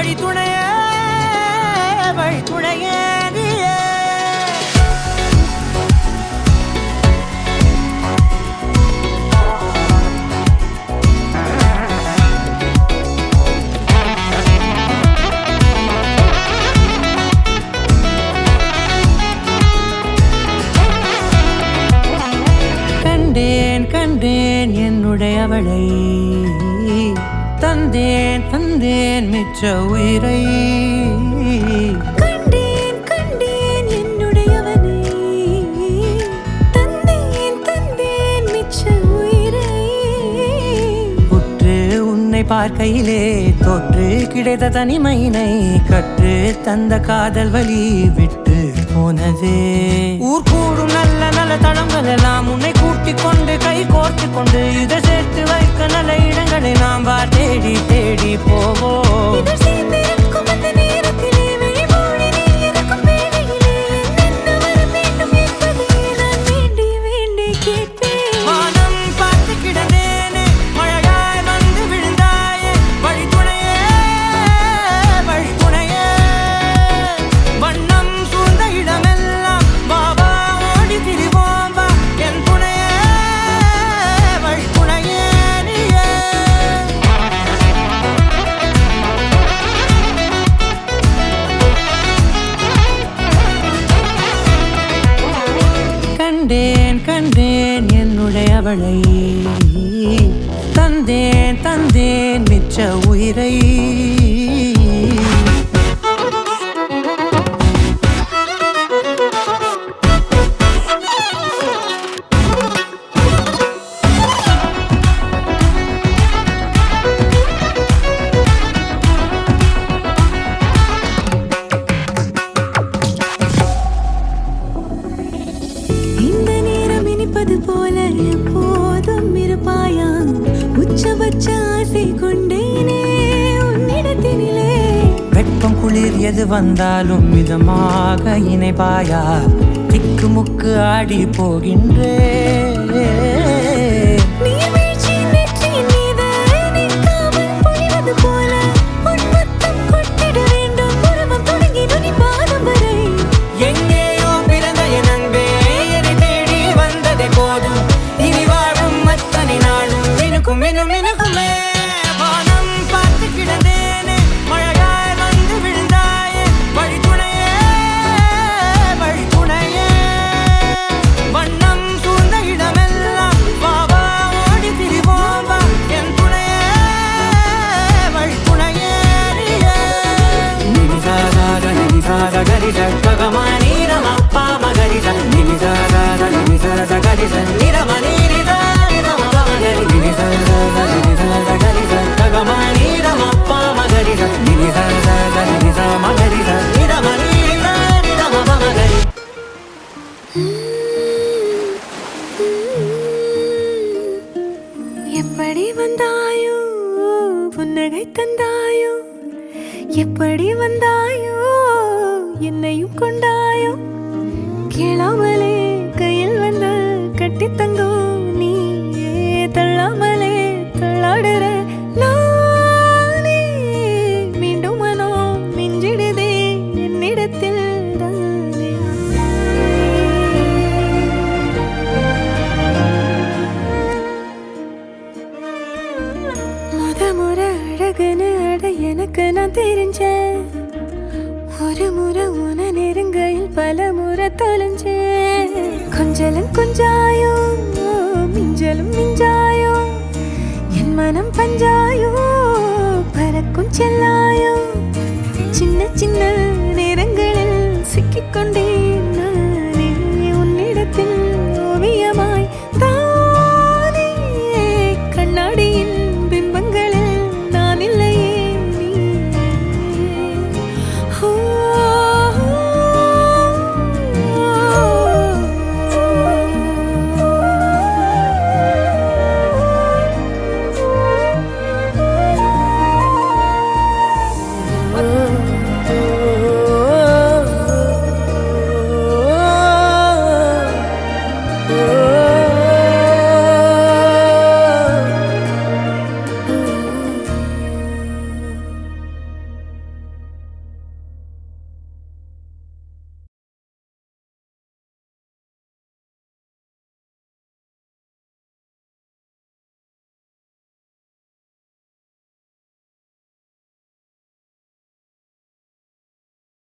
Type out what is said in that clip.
வழித்துணையே வழித்துணையே கண்டேன் என்னுடையவளை தந்தேன் தந்தேன் மிச்ச உயிரை கண்டேன் என்னுடையவனை தந்தேன் தந்தேன் மிச்ச உயிரை உற்று உன்னை பார்க்கையிலே தொற்று கிடைத்த தனிமையினை கற்று தந்த காதல் வழி விட்டு போனதே ஊர் கூடும் நல்ல நல்ல தளங்கள் எல்லாம் உன்னை கூட்டிக் கொண்டு கை கோர்த்து கொண்டு இதை சேர்த்து வைக்க நல்ல இடங்களை நாம் தேடி தேடி போவோம். கண்டேன் என்னுடையவளை தந்தேன் தந்தேன் மிச்ச உயிரை போல எப்போதும் இருப்பாயா உச்சபட்ச ஆசை கொண்டேனே உன்னிடத்தினிலே வெப்பம் குளிர் எது வந்தாலும் மிதமாக இணைப்பாயா திக்கு முக்கு ஆடி போகின்றே எப்படி வந்தாயோ புன்னகை தந்தாயோ எப்படி வந்தாயோ என்னையும் கொண்டாயோ கேளாமலே கையில் வந்து கட்டி தங்கோ நீ தள்ளாமலே தள்ளாடுற நானே மீண்டும் மனோ மிஞ்சிடுதே என்னிடத்தில் முறை அழகுன்னு அட எனக்கு நான் தெரிஞ்சேன் ஒரு முறை உன நெருங்கையில் பல முறை தொலைஞ்சேன் கொஞ்சலும் கொஞ்சாயோ மிஞ்சலும் மிஞ்சாயோ என் மனம் பஞ்சாயோ பறக்கும் செல்லாயோ சின்ன சின்ன